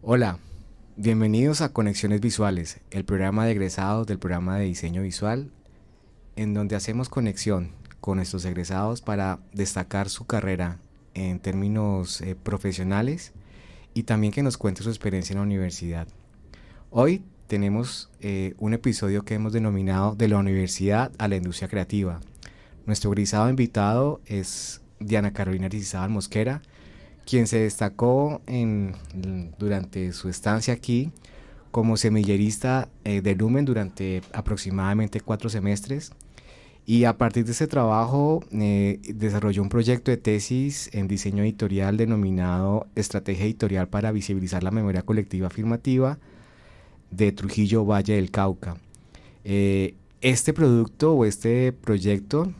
Hola, bienvenidos a Conexiones Visuales, el programa de egresados del programa de diseño visual, en donde hacemos conexión con nuestros egresados para destacar su carrera en términos profesionales y también que nos cuente su experiencia en la universidad. Hoy tenemos un episodio que hemos denominado De la universidad a la industria creativa. Nuestro egresado invitado es Diana Carolina Aristizábal Mosquera, quien se destacó durante su estancia aquí como semillerista de Lumen durante aproximadamente 4 semestres, y a partir de ese trabajo desarrolló un proyecto de tesis en diseño editorial denominado Estrategia Editorial para visibilizar la memoria colectiva afirmativa de Trujillo Valle del Cauca. Este producto o este proyecto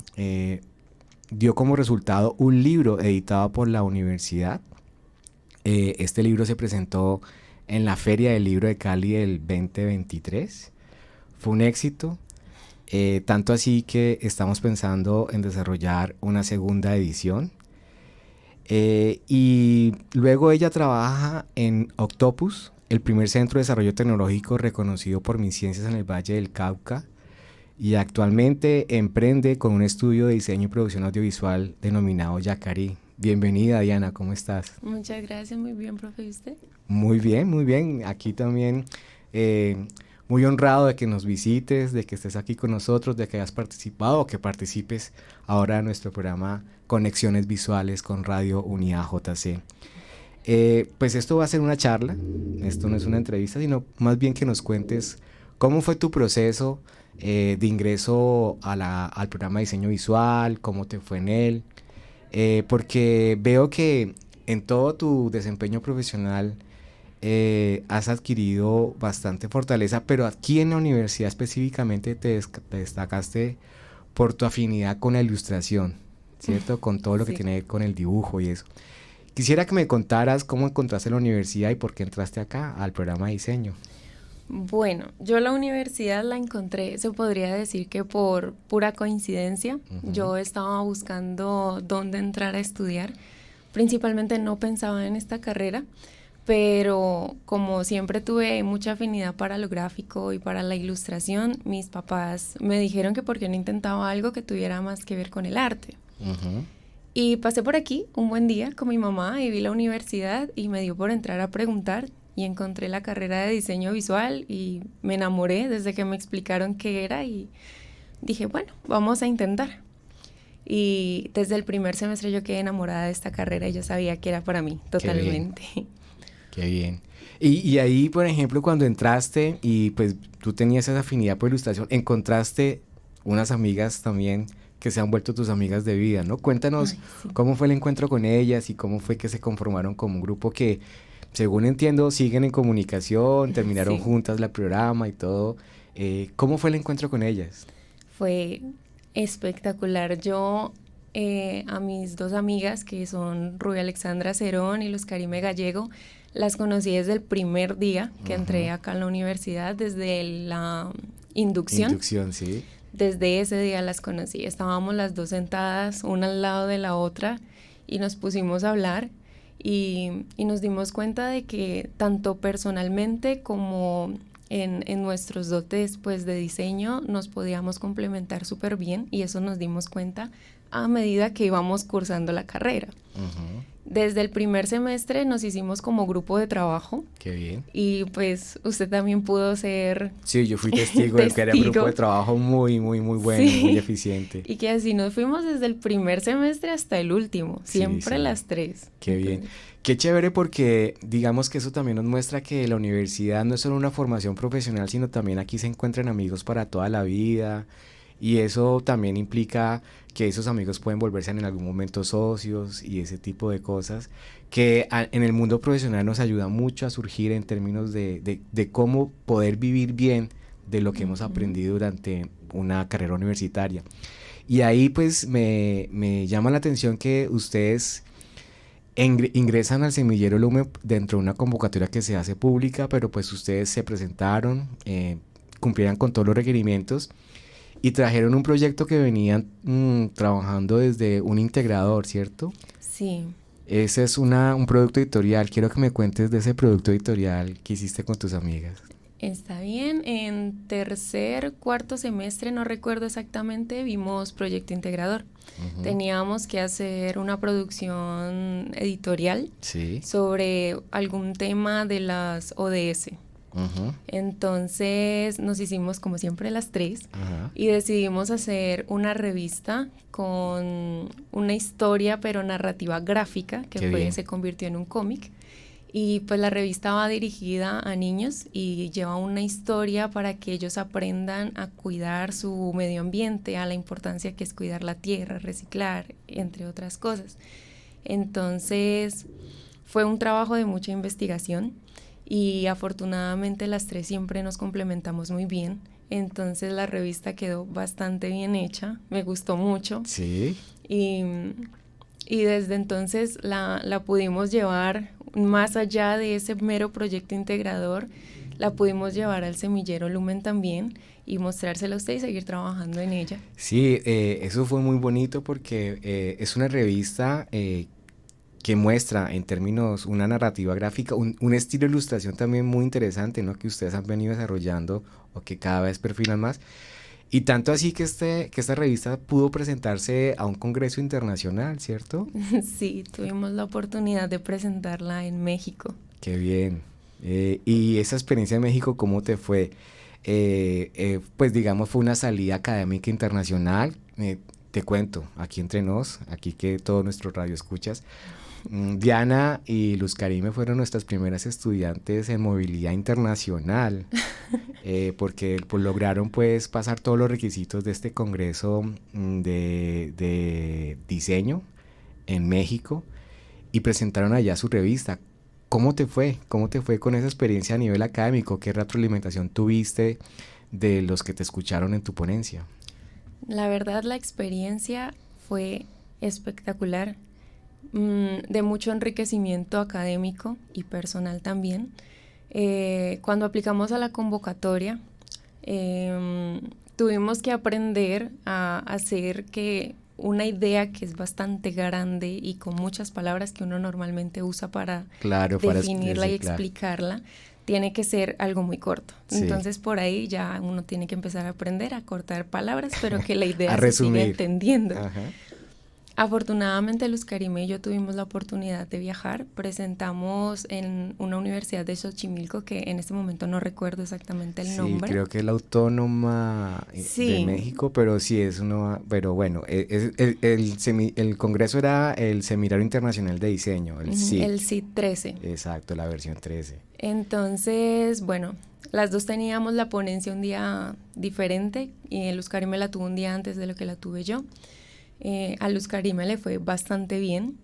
dio como resultado un libro editado por la universidad. Este libro se presentó en la Feria del Libro de Cali del 2023. Fue un éxito, tanto así que estamos pensando en desarrollar una segunda edición. Y luego ella trabaja en Octopus, el primer centro de desarrollo tecnológico reconocido por MinCiencias en el Valle del Cauca, y actualmente emprende con un estudio de diseño y producción audiovisual denominado Yacarí. Bienvenida, Diana, ¿cómo estás? Muchas gracias, muy bien, profe. ¿Y usted? Muy bien, muy bien. Aquí también muy honrado de que nos visites, de que estés aquí con nosotros, de que hayas participado o que participes ahora en nuestro programa Conexiones Visuales con Radio Unidad JC. Pues esto va a ser una charla, esto no es una entrevista, sino más bien que nos cuentes cómo fue tu proceso de ingreso al programa de diseño visual, cómo te fue en él, porque veo que en todo tu desempeño profesional has adquirido bastante fortaleza, pero aquí en la universidad específicamente te destacaste por tu afinidad con la ilustración, ¿cierto? Con todo lo que Sí. tiene que ver con el dibujo y eso. Quisiera que me contaras cómo encontraste la universidad y por qué entraste acá al programa de diseño. Bueno, yo la universidad la encontré, se podría decir que por pura coincidencia. Ujú. Yo estaba buscando dónde entrar a estudiar. Principalmente no pensaba en esta carrera, pero como siempre tuve mucha afinidad para lo gráfico y para la ilustración, mis papás me dijeron que por qué no intentaba algo que tuviera más que ver con el arte. Ujú. Y pasé por aquí un buen día con mi mamá y vi la universidad y me dio por entrar a preguntar y encontré la carrera de diseño visual y me enamoré desde que me explicaron qué era y dije, bueno, vamos a intentar. Y desde el primer semestre yo quedé enamorada de esta carrera y yo sabía que era para mí Qué bien, totalmente. qué bien. Y ahí, por ejemplo, cuando entraste y pues tú tenías esa afinidad por ilustración, encontraste unas amigas también que se han vuelto tus amigas de vida, ¿no? Cuéntanos Ay, sí. cómo fue el encuentro con ellas y cómo fue que se conformaron como un grupo que, según entiendo, siguen en comunicación, terminaron Sí, juntas el programa y todo. ¿Cómo fue el encuentro con ellas? fue espectacular. Yo a mis dos amigas, que son Rubia Alexandra Cerón y Luz Karime Gallego, las conocí desde el primer día que entré Ujú. acá en la universidad, desde la inducción. Inducción, sí. Desde ese día las conocí. Estábamos las dos sentadas, una al lado de la otra, y nos pusimos a hablar y nos dimos cuenta de que tanto personalmente como en nuestros dotes pues, de diseño nos podíamos complementar súper bien, y eso nos dimos cuenta a medida que íbamos cursando la carrera. Ujú. Desde el primer semestre nos hicimos como grupo de trabajo Qué bien. y pues usted también pudo ser Sí, yo fui testigo de que era un grupo de testigo. trabajo muy, muy, muy bueno, muy Sí, eficiente. y que así nos fuimos desde el primer semestre hasta el último, Sí, siempre sí, las tres. qué bien. Entonces, Qué chévere porque digamos que eso también nos muestra que la universidad no es solo una formación profesional, sino también aquí se encuentran amigos para toda la vida, y eso también implica que esos amigos pueden volverse en algún momento socios y ese tipo de cosas que en el mundo profesional nos ayuda mucho a surgir en términos de cómo poder vivir bien de lo que hemos ujú. aprendido durante una carrera universitaria. Y ahí pues me llama la atención que ustedes ingresan al semillero Lume dentro de una convocatoria que se hace pública, pero pues ustedes se presentaron, cumplieran con todos los requerimientos y trajeron un proyecto que venían trabajando desde un integrador, ¿cierto? Sí, Ese es un producto editorial. Quiero que me cuentes de ese producto editorial que hiciste con tus amigas. Está bien, en tercer, cuarto semestre, no recuerdo exactamente, vimos Proyecto Integrador. Teníamos que hacer una producción editorial Sí. sobre algún tema de las ODS. Entonces nos hicimos como siempre las tres y decidimos hacer una revista con una historia pero narrativa gráfica que se convirtió en un cómic. Y pues la revista va dirigida a niños y lleva una historia para que ellos aprendan a cuidar su medio ambiente, a la importancia que es cuidar la tierra, reciclar, entre otras cosas. Entonces fue un trabajo de mucha investigación y afortunadamente las tres siempre nos complementamos muy bien. Entonces la revista quedó bastante bien hecha, me gustó mucho. Sí. Y desde entonces la pudimos llevar más allá de ese mero proyecto integrador, la pudimos llevar al semillero Lumen también y mostrársela a usted y seguir trabajando en ella. Sí, eso fue muy bonito porque es una revista que muestra en términos una narrativa gráfica, un estilo de ilustración también muy interesante, ¿no? Que ustedes han venido desarrollando o que cada vez perfilan más. Y tanto así que esta revista pudo presentarse a un congreso internacional, ¿cierto? Sí, tuvimos la oportunidad de presentarla en México. Qué bien. ¿Y esa experiencia en México cómo te fue? Pues digamos fue una salida académica internacional. Te cuento, aquí entre nos, aquí que todos nuestros radio escuchas, Diana y Luz Karime fueron nuestras primeras estudiantes en movilidad internacional, porque pues, lograron pues pasar todos los requisitos de este congreso de diseño en México y presentaron allá su revista. ¿Cómo te fue? ¿Cómo te fue con esa experiencia a nivel académico? ¿Qué retroalimentación tuviste de los que te escucharon en tu ponencia? La verdad, la experiencia fue espectacular. De mucho enriquecimiento académico y personal también. Cuando aplicamos a la convocatoria, tuvimos que aprender a hacer que una idea que es bastante grande y con muchas palabras que uno normalmente usa para definirla y explicarla, tiene que ser algo muy corto. Sí. Entonces por ahí ya uno tiene que empezar a aprender a cortar palabras, pero que la idea se siga entendiendo. Ajá. Afortunadamente Luz Karime y yo tuvimos la oportunidad de viajar, presentamos en una universidad de Xochimilco que en este momento no recuerdo exactamente el nombre. Sí, creo que es la Autónoma de México, pero sí es uno, pero bueno, el congreso era el Seminario Internacional de Diseño, el CID. El CID 13. Exacto, la versión 13. Entonces, bueno, las dos teníamos la ponencia un día diferente y Luz Karime la tuvo un día antes de lo que la tuve yo. A Luz Karime le fue bastante bien.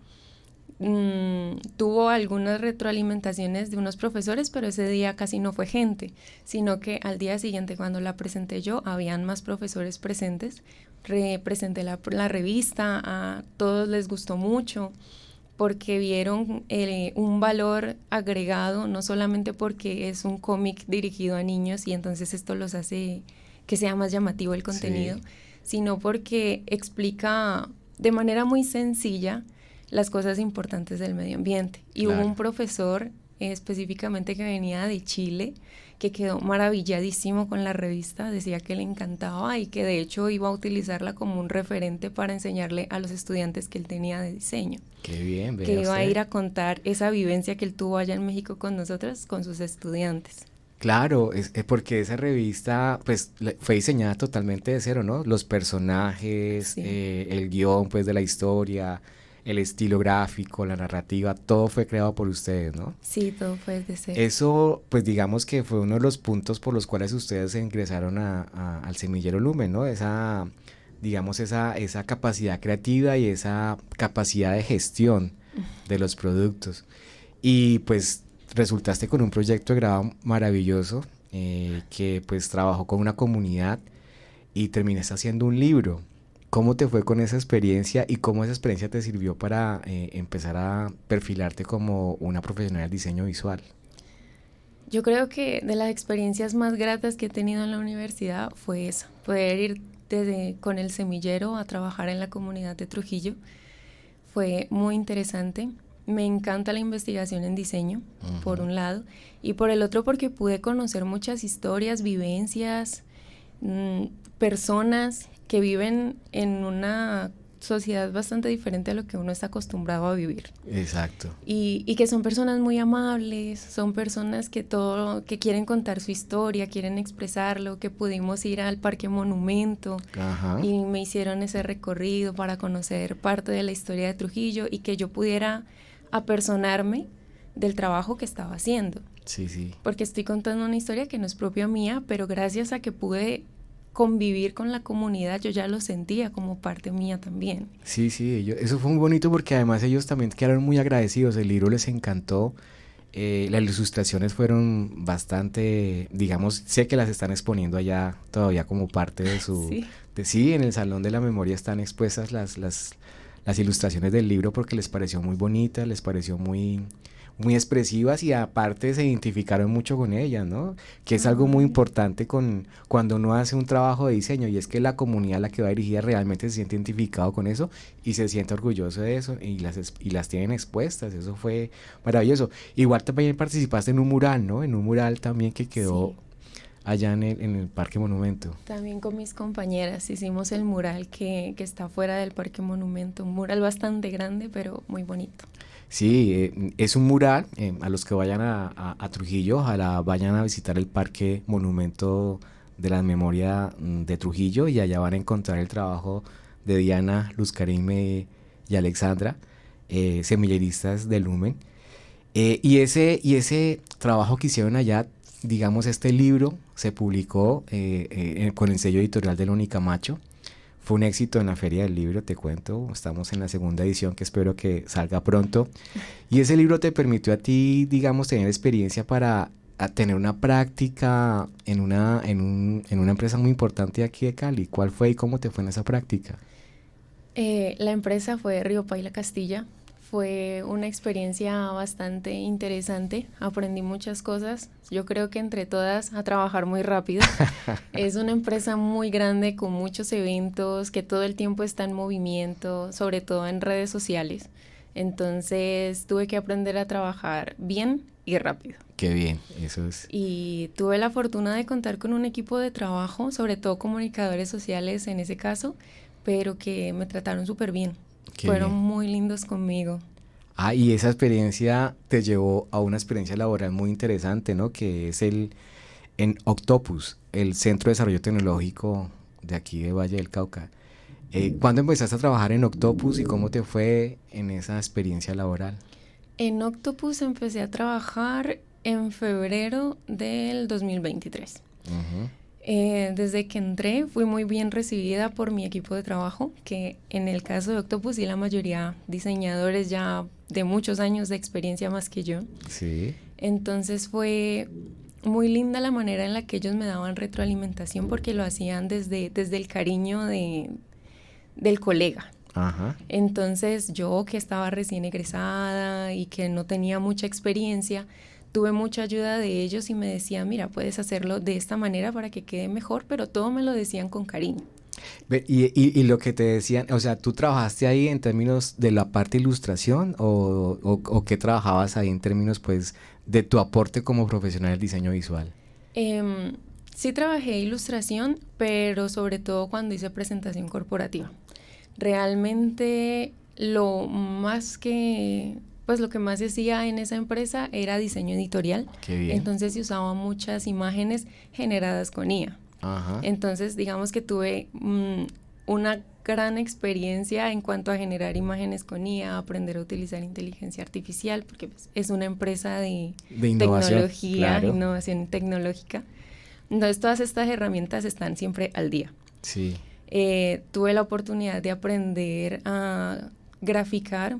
Tuvo algunas retroalimentaciones de unos profesores, pero ese día casi no fue gente, sino que al día siguiente cuando la presenté yo, habían más profesores presentes. Presenté la revista, a todos les gustó mucho porque vieron un valor agregado, no solamente porque es un cómic dirigido a niños y entonces esto los hace que sea más llamativo el contenido, sino porque explica de manera muy sencilla las cosas importantes del medio ambiente. Y hubo un profesor específicamente que venía de Chile que quedó maravilladísimo con la revista, decía que le encantaba y que de hecho iba a utilizarla como un referente para enseñarle a los estudiantes que él tenía de diseño. Qué bien, que iba a ir a contar esa vivencia que él tuvo allá en México con nosotros, con sus estudiantes. Claro, es porque esa revista pues fue diseñada totalmente de cero, ¿no? Los personajes, el guión pues de la historia, el estilo gráfico, la narrativa, todo fue creado por ustedes, ¿no? Sí, todo fue desde cero. Eso pues digamos que fue uno de los puntos por los cuales ustedes ingresaron al Semillero Lumen, ¿no? Esa capacidad creativa y esa capacidad de gestión de los productos. Y pues resultaste con un proyecto de grado maravilloso que pues trabajó con una comunidad y terminaste haciendo un libro. ¿Cómo te fue con esa experiencia y cómo esa experiencia te sirvió para empezar a perfilarte como una profesional del diseño visual? Yo creo que de las experiencias más gratas que he tenido en la universidad fue eso, poder ir con el semillero a trabajar en la comunidad de Trujillo. Fue muy interesante. me encanta la investigación en diseño, por un lado, y por el otro porque pude conocer muchas historias, vivencias, personas que viven en una sociedad bastante diferente a lo que uno está acostumbrado a vivir. Exacto. Y que son personas muy amables, son personas que que quieren contar su historia, quieren expresarlo, que pudimos ir al Parque Monumento. Ajá. Y me hicieron ese recorrido para conocer parte de la historia de Trujillo y que yo pudiera apersonarme del trabajo que estaba haciendo. Sí, sí. Porque estoy contando una historia que no es propia mía, pero gracias a que pude convivir con la comunidad, yo ya lo sentía como parte mía también. Sí, sí, eso fue muy bonito porque además ellos también quedaron muy agradecidos, el libro les encantó, las ilustraciones fueron bastante, digamos, sé que las están exponiendo allá todavía como parte de su... Sí. Sí, en el Salón de la Memoria están expuestas las ilustraciones del libro porque les pareció muy bonita, les pareció muy expresivas y aparte se identificaron mucho con ellas, ¿no? Que es algo muy importante cuando uno hace un trabajo de diseño y es que la comunidad a la que va dirigida realmente se siente identificado con eso y se siente orgulloso de eso y las tienen expuestas, eso fue maravilloso. Igual también participaste en un mural, ¿no? En un mural también que quedó... Sí. Allá en el Parque Monumento. También con mis compañeras hicimos el mural que está fuera del Parque Monumento, un mural bastante grande pero muy bonito. Sí, es un mural, a los que vayan a Trujillo, ojalá vayan a visitar el Parque Monumento de la Memoria de Trujillo y allá van a encontrar el trabajo de Diana, Luz Karime y Alexandra, semilleristas del Lumen. Y ese trabajo que hicieron allá, digamos, este libro se publicó con el sello editorial de Unicamacho. Fue un éxito en la Feria del Libro, te cuento. Estamos en la segunda edición que espero que salga pronto. Y ese libro te permitió a ti, digamos, tener experiencia para tener una práctica en una empresa muy importante aquí de Cali. ¿Cuál fue y cómo te fue en esa práctica? La empresa fue Río Paila Castilla. Fue una experiencia bastante interesante, aprendí muchas cosas, yo creo que entre todas a trabajar muy rápido. Es una empresa muy grande con muchos eventos que todo el tiempo está en movimiento, sobre todo en redes sociales, entonces tuve que aprender a trabajar bien y rápido. Qué bien, eso es. Y tuve la fortuna de contar con un equipo de trabajo, sobre todo comunicadores sociales en ese caso, pero que me trataron súper bien. Fueron muy lindos conmigo. Y esa experiencia te llevó a una experiencia laboral muy interesante, ¿no? Que es en Octopus, el Centro de Desarrollo Tecnológico de aquí de Valle del Cauca. ¿Cuándo empezaste a trabajar en Octopus y cómo te fue en esa experiencia laboral? En Octopus empecé a trabajar en febrero del 2023. Uh-huh. Desde que entré fui muy bien recibida por mi equipo de trabajo, que en el caso de Octopus y la mayoría diseñadores ya de muchos años de experiencia más que yo. Sí. Entonces fue muy linda la manera en la que ellos me daban retroalimentación porque lo hacían desde el cariño del colega. Ajá. Entonces yo que estaba recién egresada y que no tenía mucha experiencia, tuve mucha ayuda de ellos y me decían, mira, puedes hacerlo de esta manera para que quede mejor, pero todo me lo decían con cariño. Y lo que te decían, o sea, ¿tú trabajaste ahí en términos de la parte ilustración o qué trabajabas ahí en términos, pues, de tu aporte como profesional del diseño visual? Sí trabajé ilustración, pero sobre todo cuando hice presentación corporativa. Realmente lo que más se hacía en esa empresa era diseño editorial. Qué bien. Entonces se usaban muchas imágenes generadas con IA. Ajá. Entonces digamos que tuve una gran experiencia en cuanto a generar imágenes con IA, aprender a utilizar inteligencia artificial, porque pues, es una empresa de tecnología, claro. Innovación tecnológica. Entonces todas estas herramientas están siempre al día. Sí. Tuve la oportunidad de aprender a graficar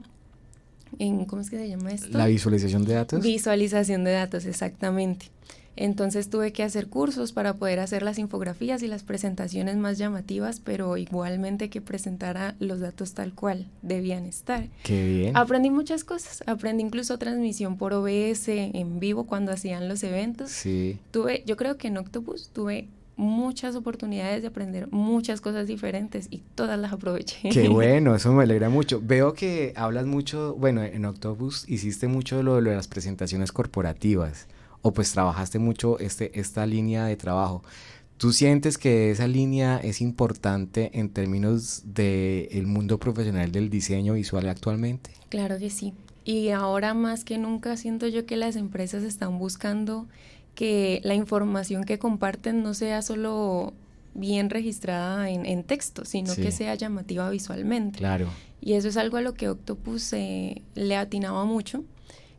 ¿cómo es que se llama esto? ¿La visualización de datos? Visualización de datos, exactamente. Entonces tuve que hacer cursos para poder hacer las infografías y las presentaciones más llamativas, pero igualmente que presentara los datos tal cual debían estar. ¡Qué bien! Aprendí muchas cosas, aprendí incluso transmisión por OBS en vivo cuando hacían los eventos. Sí. Yo creo que en Octopus tuve muchas oportunidades de aprender muchas cosas diferentes y todas las aproveché. Qué bueno, eso me alegra mucho. Veo que hablas mucho, bueno, en Octopus hiciste mucho lo de las presentaciones corporativas, o pues trabajaste mucho esta línea de trabajo. ¿Tú sientes que esa línea es importante en términos del mundo profesional del diseño visual actualmente? Claro que sí. Y ahora más que nunca siento yo que las empresas están buscando que la información que comparten no sea solo bien registrada en texto, sino que Sí, sea llamativa visualmente. claro. Y eso es algo a lo que Octopus le atinaba mucho,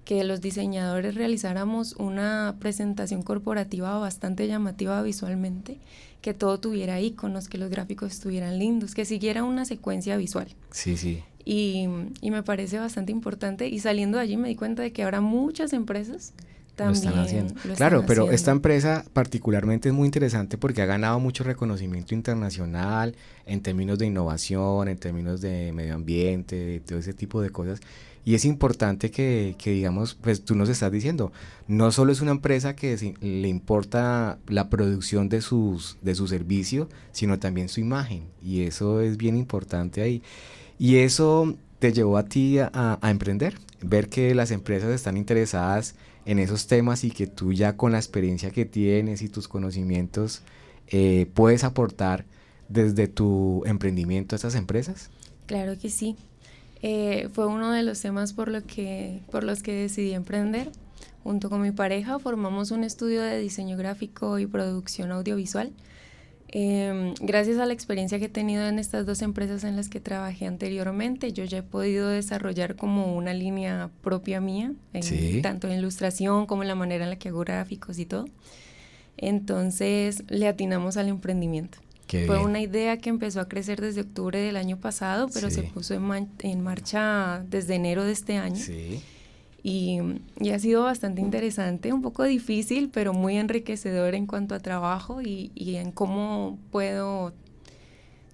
que los diseñadores realizáramos una presentación corporativa bastante llamativa visualmente, que todo tuviera iconos, que los gráficos estuvieran lindos, que siguiera una secuencia visual. Sí, sí. Y me parece bastante importante, y saliendo de allí me di cuenta de que ahora muchas empresas Lo están también haciendo. lo están Claro, pero esta haciendo. empresa particularmente es muy interesante porque ha ganado mucho reconocimiento internacional en términos de innovación, en términos de medio ambiente, de todo ese tipo de cosas. Y es importante que digamos, pues tú nos estás diciendo, no solo es una empresa que le importa la producción de su servicio, sino también su imagen. Y eso es bien importante ahí. Y eso te llevó a ti a emprender, ver que las empresas están interesadas en esos temas y que tú ya con la experiencia que tienes y tus conocimientos puedes aportar desde tu emprendimiento a esas empresas. Claro que sí. Fue uno de los temas por los que decidí emprender. Junto con mi pareja formamos un estudio de diseño gráfico y producción audiovisual. Gracias a la experiencia que he tenido en estas dos empresas en las que trabajé anteriormente, yo ya he podido desarrollar como una línea propia mía, Sí, tanto en ilustración como en la manera en la que hago gráficos y todo. Entonces le atinamos al emprendimiento. qué Fue bien. una idea que empezó a crecer desde octubre del año pasado, pero se Sí, puso en marcha desde enero de este año. sí. Y, y ha sido bastante interesante, un poco difícil, pero muy enriquecedor en cuanto a trabajo y en cómo puedo,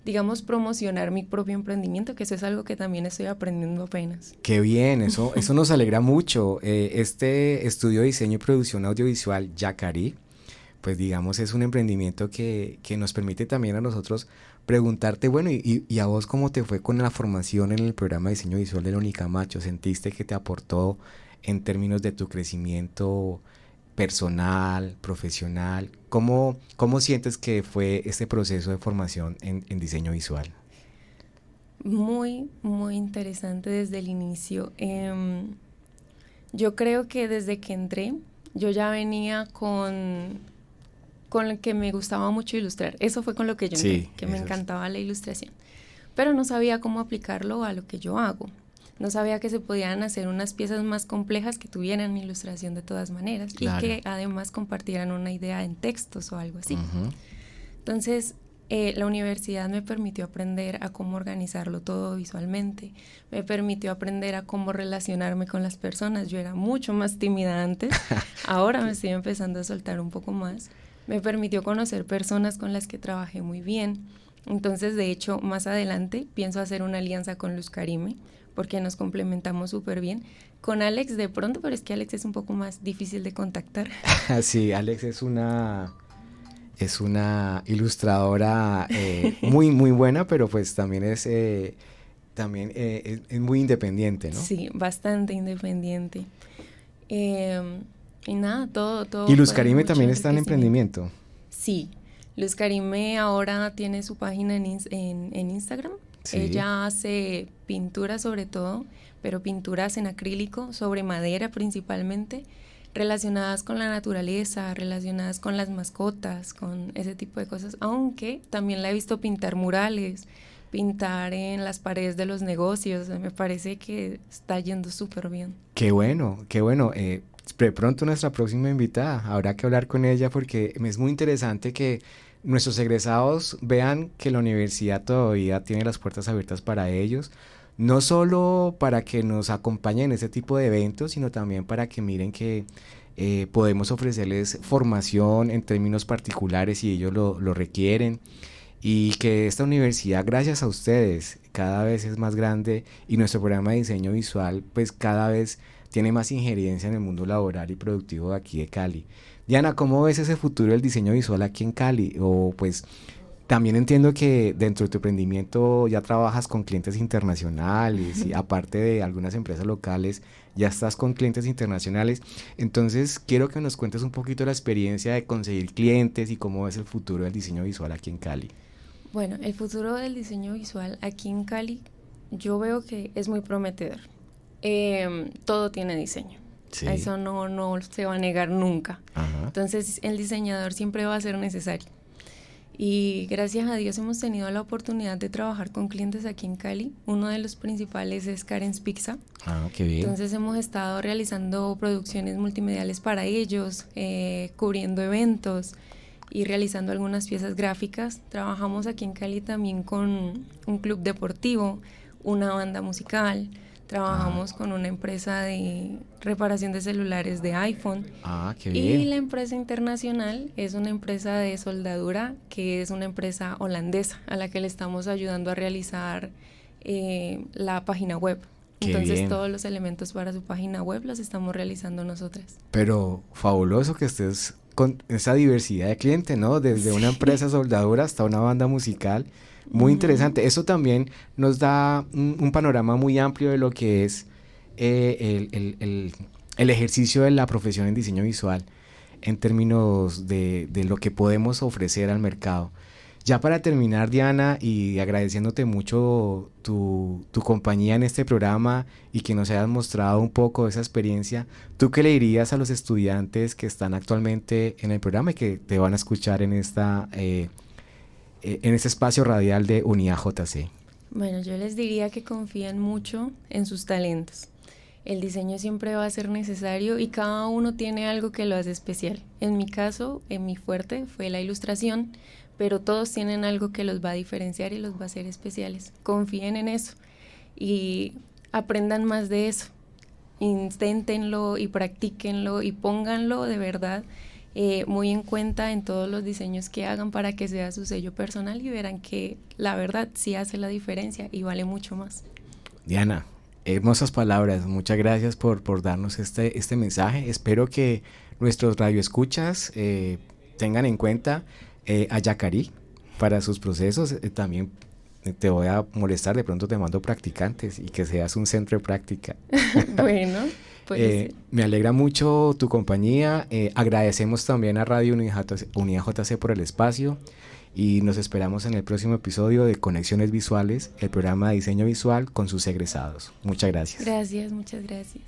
digamos, promocionar mi propio emprendimiento, que eso es algo que también estoy aprendiendo apenas. Qué bien, eso nos alegra mucho. Este estudio de diseño y producción audiovisual, Yacari, pues digamos es un emprendimiento que nos permite también a nosotros preguntarte, bueno, y a vos cómo te fue con la formación en el programa de diseño visual de la Unicamacho. ¿Sentiste que te aportó en términos de tu crecimiento personal, profesional? ¿Cómo sientes que fue este proceso de formación en diseño visual? Muy, muy interesante desde el inicio. Yo creo que desde que entré, yo ya venía con lo que me gustaba mucho ilustrar. Eso fue con lo que yo entré, Sí, que me eso es. encantaba la ilustración. Pero no sabía cómo aplicarlo a lo que yo hago. No sabía que se podían hacer unas piezas más complejas que tuvieran ilustración de todas maneras y Claro. que además compartieran una idea en textos o algo así. Ujú. Entonces, la universidad me permitió aprender a cómo organizarlo todo visualmente, me permitió aprender a cómo relacionarme con las personas. Yo era mucho más tímida antes, ahora me estoy empezando a soltar un poco más. Me permitió conocer personas con las que trabajé muy bien. Entonces, de hecho, más adelante pienso hacer una alianza con Luz Karime, porque nos complementamos súper bien. Con Alex de pronto, pero es que Alex es un poco más difícil de contactar. Sí, Alex es una ilustradora muy, muy buena, pero pues también es muy independiente, ¿no? Sí, bastante independiente. Y nada, Y todo Luz fue de Karime mucho también está en enriquecimiento. emprendimiento. Sí, Luz Karime ahora tiene su página en Instagram. Sí, Ella hace pinturas sobre todo, pero pinturas en acrílico, sobre madera principalmente, relacionadas con la naturaleza, relacionadas con las mascotas, con ese tipo de cosas. Aunque también la he visto pintar murales, pintar en las paredes de los negocios. Me parece que está yendo súper bien. qué bueno, qué bueno. De pronto nuestra próxima invitada, habrá que hablar con ella porque es muy interesante que nuestros egresados vean que la universidad todavía tiene las puertas abiertas para ellos, no solo para que nos acompañen en ese tipo de eventos, sino también para que miren que podemos ofrecerles formación en términos particulares si ellos lo requieren y que esta universidad, gracias a ustedes, cada vez es más grande y nuestro programa de diseño visual, pues cada vez tiene más injerencia en el mundo laboral y productivo de aquí de Cali. Diana, ¿cómo ves ese futuro del diseño visual aquí en Cali? O pues también entiendo que dentro de tu emprendimiento ya trabajas con clientes internacionales y aparte de algunas empresas locales, ya estás con clientes internacionales. Entonces, quiero que nos cuentes un poquito la experiencia de conseguir clientes y cómo ves el futuro del diseño visual aquí en Cali. Bueno, el futuro del diseño visual aquí en Cali, yo veo que es muy prometedor. Todo tiene diseño. Sí. Eso no se va a negar nunca. Ajá. Entonces, el diseñador siempre va a ser necesario. Y gracias a Dios hemos tenido la oportunidad de trabajar con clientes aquí en Cali. Uno de los principales es Karen's Pizza. Ah, qué bien. Entonces hemos estado realizando producciones multimediales para ellos, cubriendo eventos y realizando algunas piezas gráficas. Trabajamos aquí en Cali también con un club deportivo, una banda musical. Trabajamos con una empresa de reparación de celulares de iPhone. Ah, qué bien. Y la empresa internacional es una empresa de soldadura que es una empresa holandesa a la que le estamos ayudando a realizar la página web. Qué Entonces bien. Todos los elementos para su página web los estamos realizando nosotras. Pero fabuloso que estés con esa diversidad de clientes, ¿no? Desde una empresa de soldadura hasta una banda musical. Muy interesante. Eso también nos da un panorama muy amplio de lo que es el ejercicio de la profesión en diseño visual en términos de lo que podemos ofrecer al mercado. Ya para terminar, Diana, y agradeciéndote mucho tu compañía en este programa y que nos hayas mostrado un poco de esa experiencia, ¿tú qué le dirías a los estudiantes que están actualmente en el programa y que te van a escuchar en este espacio radial de Unidad JC? Bueno, yo les diría que confíen mucho en sus talentos. El diseño siempre va a ser necesario y cada uno tiene algo que lo hace especial. En mi caso, mi fuerte fue la ilustración, pero todos tienen algo que los va a diferenciar y los va a hacer especiales. Confíen en eso y aprendan más de eso. Inténtenlo y practíquenlo y pónganlo de verdad muy en cuenta en todos los diseños que hagan para que sea su sello personal y verán que la verdad sí hace la diferencia y vale mucho más. Diana, hermosas palabras, muchas gracias por darnos este mensaje. Espero que nuestros radioescuchas tengan en cuenta a Yacarí para sus procesos. También te voy a molestar, de pronto te mando practicantes y que seas un centro de práctica. Bueno, pues me alegra mucho tu compañía. Agradecemos también a Radio Unidad JC por el espacio y nos esperamos en el próximo episodio de Conexiones Visuales, el programa de diseño visual con sus egresados. Muchas gracias. Gracias, muchas gracias.